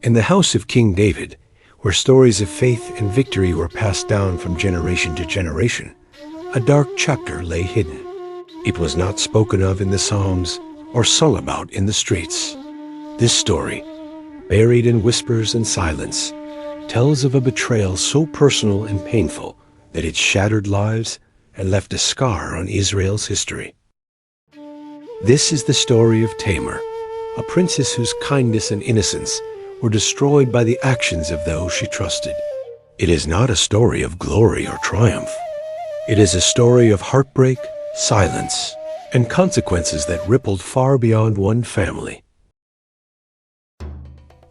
In the house of King David, where stories of faith and victory were passed down from generation to generation, a dark chapter lay hidden. It was not spoken of in the Psalms or sung about in the streets. This story, buried in whispers and silence, tells of a betrayal so personal and painful that it shattered lives and left a scar on Israel's history. This is the story of Tamar, a princess whose kindness and innocence were destroyed by the actions of those she trusted. It is not a story of glory or triumph. It is a story of heartbreak, silence, and consequences that rippled far beyond one family.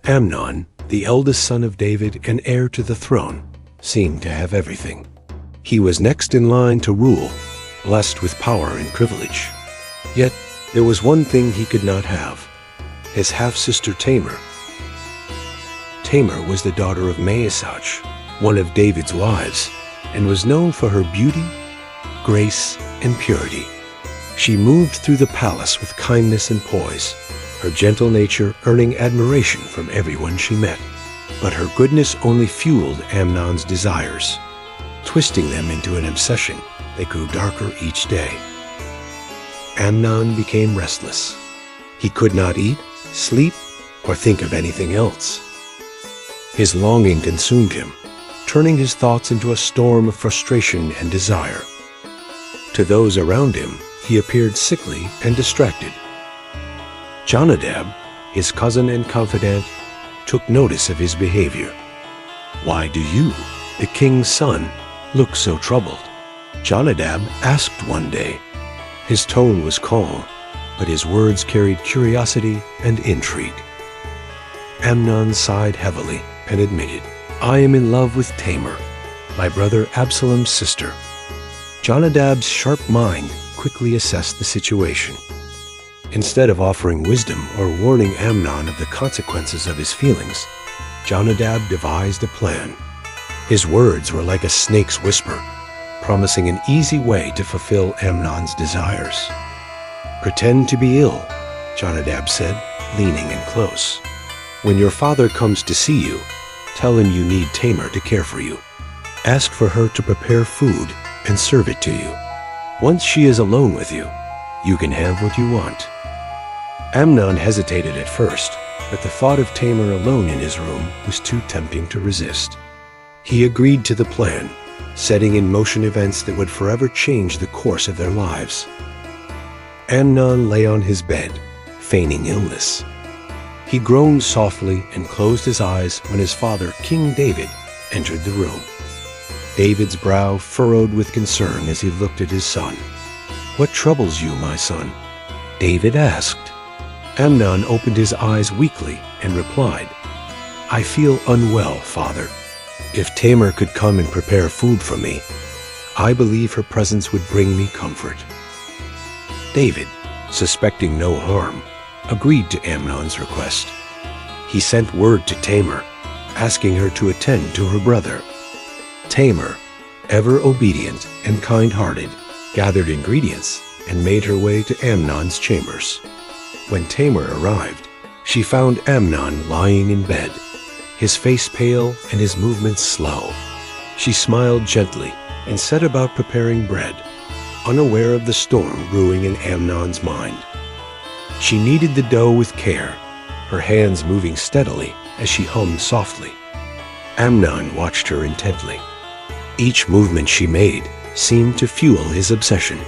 Amnon, the eldest son of David and heir to the throne, seemed to have everything. He was next in line to rule, blessed with power and privilege. Yet there was one thing he could not have: his half-sister Tamar. Tamar was the daughter of Maasach, one of David's wives, and was known for her beauty, grace, and purity. She moved through the palace with kindness and poise, her gentle nature earning admiration from everyone she met. But her goodness only fueled Amnon's desires, twisting them into an obsession that grew darker each day. Amnon became restless. He could not eat, sleep, or think of anything else. His longing consumed him, turning his thoughts into a storm of frustration and desire. To those around him, he appeared sickly and distracted. Jonadab, his cousin and confidant, took notice of his behavior. "Why do you, the king's son, look so troubled?" Jonadab asked one day. His tone was calm, but his words carried curiosity and intrigue. Amnon sighed heavily and admitted, "I am in love with Tamar, my brother Absalom's sister." Jonadab's sharp mind quickly assessed the situation. Instead of offering wisdom or warning Amnon of the consequences of his feelings, Jonadab devised a plan. His words were like a snake's whisper, promising an easy way to fulfill Amnon's desires. "Pretend to be ill," Jonadab said, leaning in close. "When your father comes to see you, tell him you need Tamar to care for you. Ask for her to prepare food and serve it to you. Once she is alone with you, you can have what you want." Amnon hesitated at first, but the thought of Tamar alone in his room was too tempting to resist. He agreed to the plan, setting in motion events that would forever change the course of their lives. Amnon lay on his bed, feigning illness. He groaned softly and closed his eyes when his father, King David, entered the room. David's brow furrowed with concern as he looked at his son. "What troubles you, my son?" David asked. Amnon opened his eyes weakly and replied, "I feel unwell, father. If Tamar could come and prepare food for me, I believe her presence would bring me comfort." David, suspecting no harm, agreed to Amnon's request. He sent word to Tamar, asking her to attend to her brother. Tamar, ever obedient and kind-hearted, gathered ingredients and made her way to Amnon's chambers. When Tamar arrived, she found Amnon lying in bed, his face pale and his movements slow. She smiled gently and set about preparing bread, unaware of the storm brewing in Amnon's mind. She kneaded the dough with care, her hands moving steadily as she hummed softly. Amnon watched her intently. Each movement she made seemed to fuel his obsession.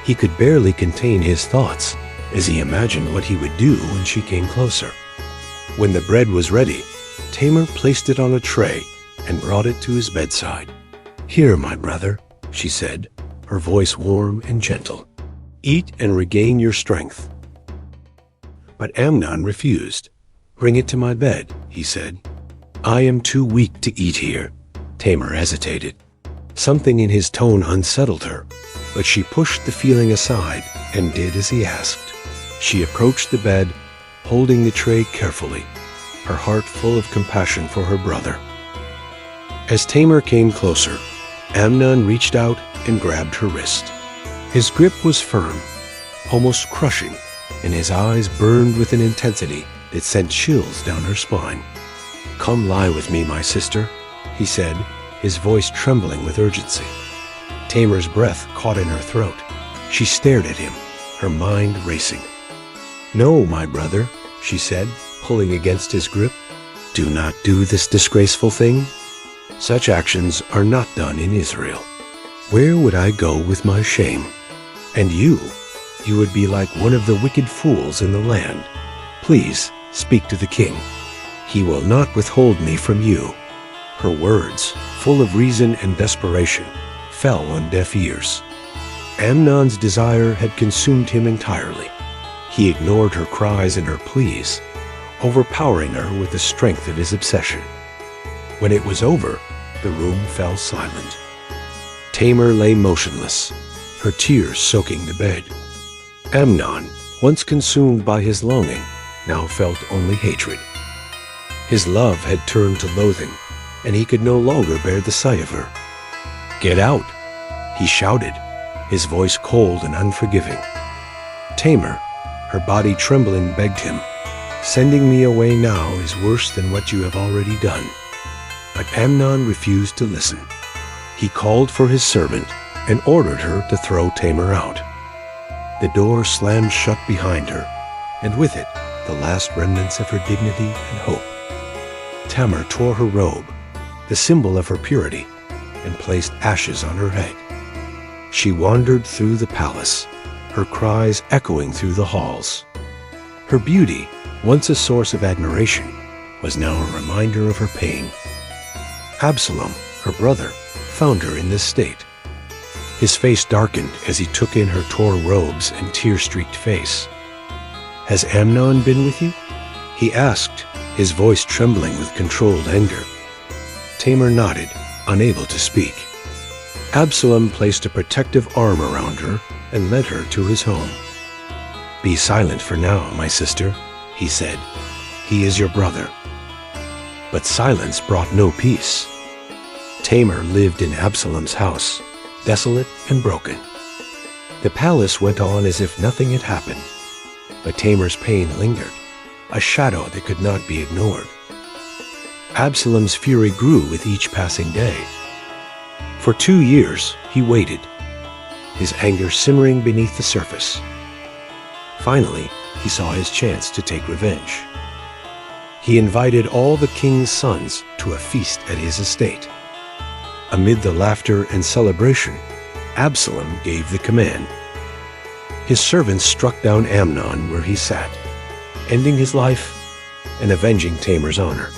He could barely contain his thoughts as he imagined what he would do when she came closer. When the bread was ready, Tamar placed it on a tray and brought it to his bedside. "Here, my brother," she said, her voice warm and gentle. "Eat and regain your strength." But Amnon refused. "Bring it to my bed," he said. "I am too weak to eat here." Tamar hesitated. Something in his tone unsettled her, but she pushed the feeling aside and did as he asked. She approached the bed, holding the tray carefully, her heart full of compassion for her brother. As Tamar came closer, Amnon reached out and grabbed her wrist. His grip was firm, almost crushing, and his eyes burned with an intensity that sent chills down her spine. "Come lie with me, my sister," he said, his voice trembling with urgency. Tamar's breath caught in her throat. She stared at him, her mind racing. "No, my brother," she said, pulling against his grip. "Do not do this disgraceful thing. Such actions are not done in Israel. Where would I go with my shame? And you would be like one of the wicked fools in the land. Please speak to the king. He will not withhold me from you." Her words, full of reason and desperation, fell on deaf ears. Amnon's desire had consumed him entirely. He ignored her cries and her pleas, overpowering her with the strength of his obsession. When it was over, the room fell silent. Tamar lay motionless, her tears soaking the bed. Amnon, once consumed by his longing, now felt only hatred. His love had turned to loathing, and he could no longer bear the sight of her. "Get out!" he shouted, his voice cold and unforgiving. Tamar, her body trembling, begged him, "Sending me away now is worse than what you have already done." But Amnon refused to listen. He called for his servant and ordered her to throw Tamar out. The door slammed shut behind her, and with it the last remnants of her dignity and hope. Tamar tore her robe, the symbol of her purity, and placed ashes on her head. She wandered through the palace, her cries echoing through the halls. Her beauty, once a source of admiration, was now a reminder of her pain. Absalom, her brother, found her in this state. His face darkened as he took in her torn robes and tear-streaked face. "Has Amnon been with you?" he asked, his voice trembling with controlled anger. Tamar nodded, unable to speak. Absalom placed a protective arm around her and led her to his home. "Be silent for now, my sister," he said. "He is your brother." But silence brought no peace. Tamar lived in Absalom's house, desolate and broken. The palace went on as if nothing had happened, but Tamar's pain lingered, a shadow that could not be ignored. Absalom's fury grew with each passing day. For 2 years, he waited, his anger simmering beneath the surface. Finally, he saw his chance to take revenge. He invited all the king's sons to a feast at his estate. Amid the laughter and celebration, Absalom gave the command. His servants struck down Amnon where he sat, ending his life and avenging Tamar's honor.